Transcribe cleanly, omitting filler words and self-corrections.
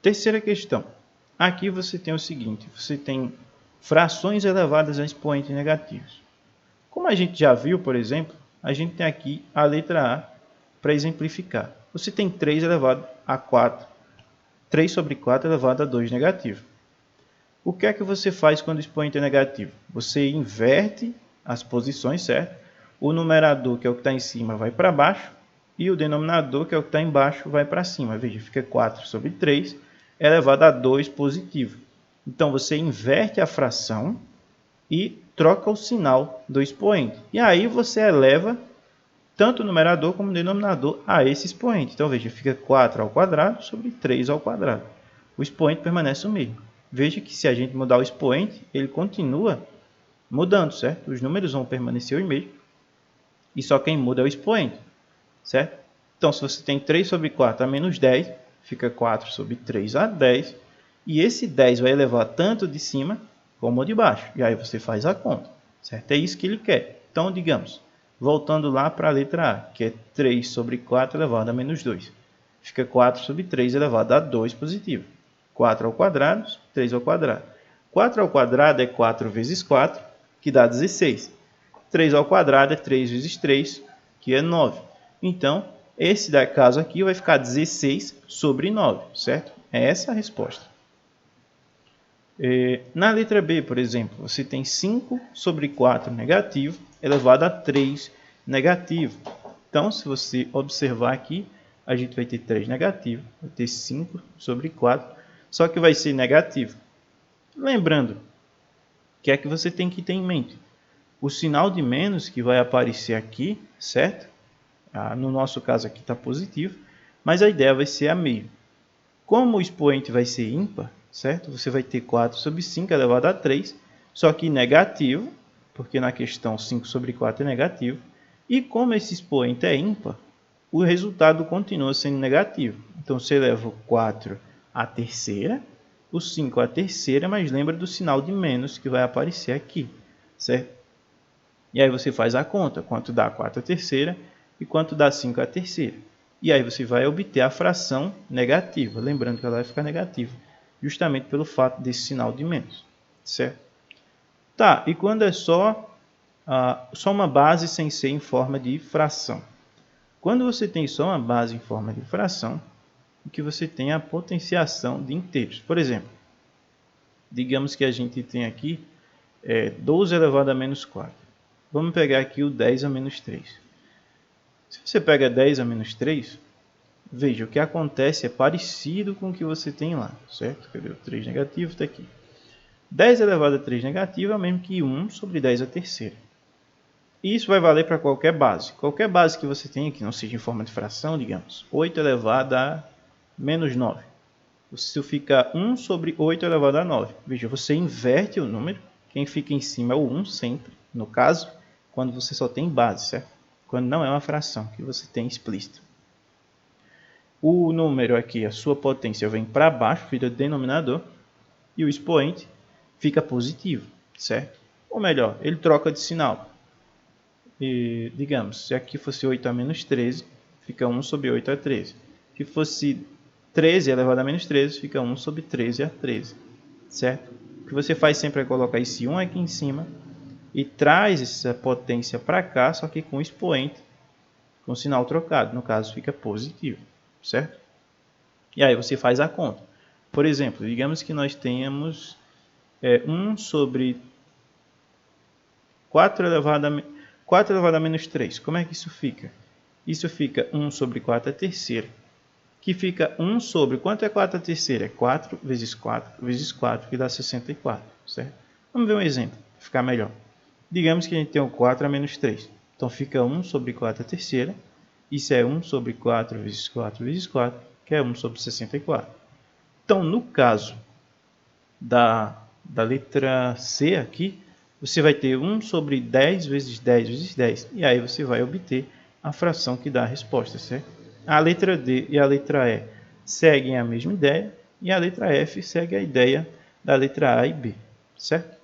Terceira questão. Aqui você tem o seguinte, você tem frações elevadas a expoentes negativos. Como a gente já viu, por exemplo, a gente tem aqui a letra A para exemplificar. Você tem 3 elevado a 4, 3 sobre 4 elevado a 2 negativo. O que é que você faz quando o expoente é negativo? Você inverte as posições, certo? O numerador, que é o que está em cima, vai para baixo, e o denominador, que é o que está embaixo, vai para cima. Veja, fica 4 sobre 3 elevado a 2 positivo. Então, você inverte a fração e troca o sinal do expoente. E aí você eleva tanto o numerador como o denominador a esse expoente. Então, veja, fica 4 ao quadrado sobre 3 ao quadrado. O expoente permanece o mesmo. Veja que se a gente mudar o expoente, ele continua mudando, certo? Os números vão permanecer os mesmos. E só quem muda é o expoente, certo? Então, se você tem 3 sobre 4 a menos 10, fica 4 sobre 3 a 10. E esse 10 vai elevar tanto de cima como de baixo. E aí você faz a conta, certo? É isso que ele quer. Então, digamos, voltando lá para a letra A, que é 3 sobre 4 elevado a menos 2. Fica 4 sobre 3 elevado a 2 positivo. 4 ao quadrado, 3 ao quadrado. 4 ao quadrado é 4 vezes 4, que dá 16. 3 ao quadrado é 3 vezes 3, que é 9. Então, esse caso aqui vai ficar 16 sobre 9, certo? É essa a resposta. Na letra B, por exemplo, você tem 5 sobre 4 negativo elevado a 3 negativo. Então, se você observar aqui, a gente vai ter 3 negativo, vai ter 5 sobre 4, só que vai ser negativo. Lembrando, o que é que você tem que ter em mente? O sinal de menos que vai aparecer aqui, certo? No nosso caso aqui está positivo, mas a ideia vai ser a mesma. Como o expoente vai ser ímpar, certo? Você vai ter 4 sobre 5 elevado a 3, só que negativo, porque na questão 5 sobre 4 é negativo. E como esse expoente é ímpar, o resultado continua sendo negativo. Então, você leva o 4 à terceira, o 5 à terceira, mas lembra do sinal de menos que vai aparecer aqui, certo? E aí você faz a conta, quanto dá 4 à terceira e quanto dá 5 à terceira. E aí você vai obter a fração negativa, lembrando que ela vai ficar negativa, justamente pelo fato desse sinal de menos, certo? Tá, e quando é só uma base sem ser em forma de fração? Quando você tem só uma base em forma de fração, o que você tem é a potenciação de inteiros. Por exemplo, digamos que a gente tem aqui 12 elevado a menos 4. Vamos pegar aqui o 10 a menos 3. Se você pega 10 a menos 3, veja, o que acontece é parecido com o que você tem lá, certo? Cadê o 3 negativo? Está aqui. 10 elevado a 3 negativo é o mesmo que 1 sobre 10 a terceira. E isso vai valer para qualquer base. Qualquer base que você tenha, que não seja em forma de fração, digamos, 8 elevado a menos 9. Isso fica 1 sobre 8 elevado a 9. Veja, você inverte o número. Quem fica em cima é o 1 sempre, no caso, quando você só tem base, certo? Quando não é uma fração, que você tem explícito. O número aqui, a sua potência, vem para baixo, vira denominador, e o expoente fica positivo, certo? Ou melhor, ele troca de sinal. E, digamos, se aqui fosse 8 a menos 13, fica 1 sobre 8 a 13. Se fosse 13 elevado a menos 13, fica 1 sobre 13 a 13, certo? O que você faz sempre é colocar esse 1 aqui em cima e traz essa potência para cá, só que com o expoente, com o sinal trocado. No caso, fica positivo, certo? E aí você faz a conta. Por exemplo, digamos que nós tenhamos 1 sobre 4 elevado a menos 3. Como é que isso fica? Isso fica 1 sobre 4 a terceira, que fica 1 sobre... Quanto é 4 a terceira? É 4 vezes 4 vezes 4, que dá 64, certo? Vamos ver um exemplo, para ficar melhor. Digamos que a gente tem o 4 a menos 3. Então, fica 1 sobre 4 a terceira. Isso é 1 sobre 4 vezes 4 vezes 4, que é 1 sobre 64. Então, no caso da letra C aqui, você vai ter 1 sobre 10 vezes 10 vezes 10. E aí você vai obter a fração que dá a resposta, certo? A letra D e a letra E seguem a mesma ideia. E a letra F segue a ideia da letra A e B, certo?